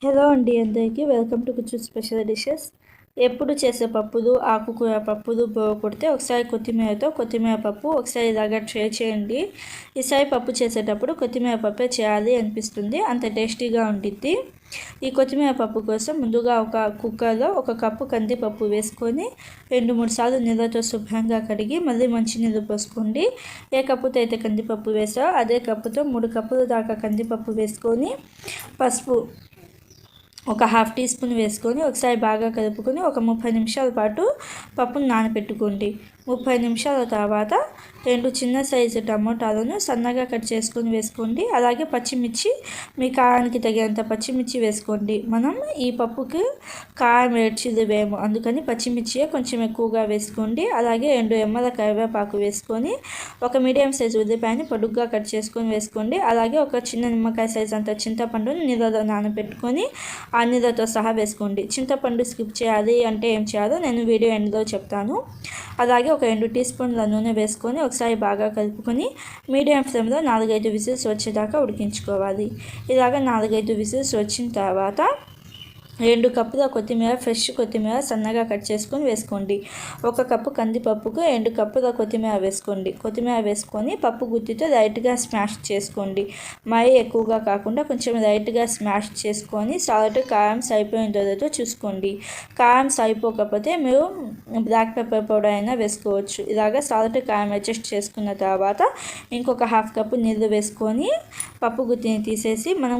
Hello అండి అందరికీ welcome to కుచ్చు స్పెషల్ డిషెస్. ఎప్పుడు చేసే పప్పులు ఆకుకూర పప్పులు కొడితే ఒకసారి కొత్తిమీర పప్పు ఒకసారి ఇలాగా ట్రై చేయండి. ఈసారి పప్పు చేసేటప్పుడు కొత్తిమీర పప్పే చేయాలి అనిపిస్తుంది, అంత టేస్టీగా ఉంటుంది. ఈ కొత్తిమీర పప్పు కోసం ముందుగా ఒక కుక్కర్లో 1 కప్పు కందిపప్పు వేసుకొని 2-3 సార్లు నీళ్ళతో శుభ్రంగా కడిగి మళ్ళీ మంచినీళ్ళు పోసుకోండి. ఏ కప్పుతో అయితే కందిపప్పు వేసారో అదే కప్పుతో 3 కప్పుల దాకా కందిపప్పు వేసుకొని పసుపు ఒక ½ టీ స్పూన్ వేసుకొని ఒకసారి బాగా కలుపుకొని ఒక 30 నిమిషాల పాటు పప్పును నానబెట్టుకోండి. 30 నిమిషాల తర్వాత 2 చిన్న సైజు టమోటాలను సన్నగా కట్ చేసుకొని వేసుకోండి. అలాగే పచ్చిమిర్చి మీ కారానికి తగినంత పచ్చిమిర్చి వేసుకోండి. మనం ఈ పప్పుకి కారం మిర్చిలు వేము, అందుకని పచ్చిమిర్చి కొంచెం ఎక్కువగా వేసుకోండి. అలాగే 2 రెమ్మల కరివేపాకు వేసుకొని ఒక మీడియం సైజు ఉల్లిపాయని పొడుగ్గా కట్ చేసుకొని వేసుకోండి. అలాగే ఒక చిన్న నిమ్మకాయ సైజు అంత చింతపండుని నీళ్ళలో నానబెట్టుకొని ఆ నీళ్ళతో సహా వేసుకోండి. చింతపండు స్కిప్ చేయాలి అంటే ఏం చేయాలో నేను వీడియో ఎండ్లో చెప్తాను. అలాగే ఒక 2 టీ స్పూన్ల నూనె వేసుకొని ఒకసారి బాగా కలుపుకొని మీడియం ఫ్లేమ్లో 4-5 విజిల్స్ వచ్చేదాకా ఉడికించుకోవాలి. ఇలాగ 4-5 విజిల్స్ వచ్చిన తర్వాత 2 కప్పుల కొత్తిమీర, ఫ్రెష్ కొత్తిమీర సన్నగా కట్ చేసుకొని వేసుకోండి. 1 కప్పు కందిపప్పుకు 2 కప్పుల కొత్తిమీర వేసుకోండి. కొత్తిమీర వేసుకొని పప్పు గుత్తితో లైట్గా స్మాష్ చేసుకోండి. మరీ ఎక్కువగా కాకుండా కొంచెం లైట్గా స్మాష్ చేసుకొని సాల్ట్ కారం సరిపోయినదో చూసుకోండి. కారం సరిపోకపోతే మీరు బ్లాక్ పెప్పర్ పౌడర్ అయినా వేసుకోవచ్చు. ఇలాగ సాల్ట్ కారం అడ్జస్ట్ చేసుకున్న తర్వాత ఇంకొక ½ కప్పు నీళ్ళు వేసుకొని పప్పు గుత్తిని తీసేసి మనం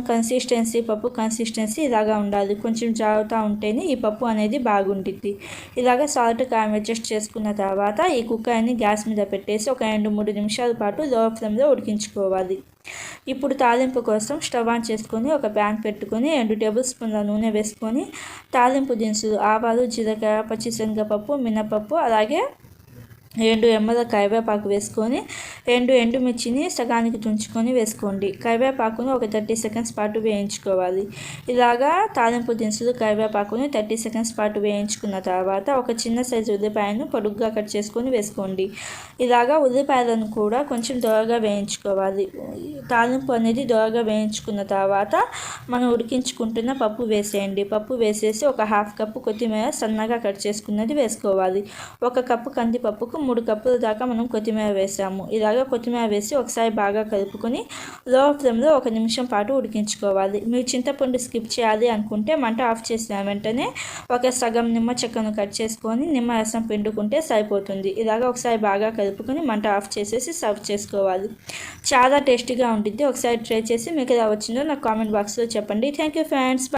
పప్పు కన్సిస్టెన్సీ ఇలాగా ఉండాలి. కొంచెం జాగ్రత్త ఉంటేనే ఈ పప్పు అనేది బాగుంటుంది. ఇలాగ సాల్ట్ కారం అడ్జస్ట్ చేసుకున్న తర్వాత ఈ కుక్కర్ని గ్యాస్ మీద పెట్టేసి ఒక 2-3 నిమిషాల పాటు లో ఫ్లేమ్లో ఉడికించుకోవాలి. ఇప్పుడు తాలింపు కోసం స్టవ్ ఆన్ చేసుకొని ఒక ప్యాన్ పెట్టుకొని 2 టేబుల్ స్పూన్ల నూనె వేసుకొని తాలింపు దినుసులు ఆవాలు, జీలకర్ర, పచ్చిశనగపప్పు, మినపప్పు, అలాగే 2 రెమ్మల కరివేపాకు వేసుకొని 2 ఎండుమిర్చిని సగానికి తుంచుకొని వేసుకోండి. కరివేపాకును ఒక 30 సెకండ్స్ పాటు వేయించుకోవాలి. ఇలాగా తాలింపు దినుసులు కరివేపాకును 30 సెకండ్స్ పాటు వేయించుకున్న తర్వాత ఒక చిన్న సైజు ఉల్లిపాయను పొడుగ్గా కట్ చేసుకొని వేసుకోండి. ఇలాగా ఉల్లిపాయలను కూడా కొంచెం దోరగా వేయించుకోవాలి. తాలింపు అనేది దోరగా వేయించుకున్న తర్వాత మనం ఉడికించుకుంటున్న పప్పు వేసేయండి. పప్పు వేసేసి ఒక ½ కప్పు కొత్తిమీర సన్నగా కట్ చేసుకున్నది వేసుకోవాలి. 1 కప్పు కందిపప్పుకు 3 కప్పుల దాకా మనం కొత్తిమీర వేసాము. ఇలాగ కొత్తిమీర వేసి ఒకసారి బాగా కలుపుకొని లో ఫ్లేమ్లో 1 నిమిషం పాటు ఉడికించుకోవాలి. మీరు చింతపండు స్కిప్ చేయాలి అనుకుంటే మంట ఆఫ్ చేసిన వెంటనే ఒక సగం నిమ్మ చెక్కను కట్ చేసుకొని నిమ్మరసం పిండుకుంటే సరిపోతుంది. ఇలాగ ఒకసారి బాగా కలుపుకొని మంట ఆఫ్ చేసేసి సర్వ్ చేసుకోవాలి. చాలా టేస్టీగా ఉంటుంది. ఒకసారి ట్రై చేసి మీకు ఎలా వచ్చిందో నాకు కామెంట్ బాక్స్లో చెప్పండి. Thank you friends.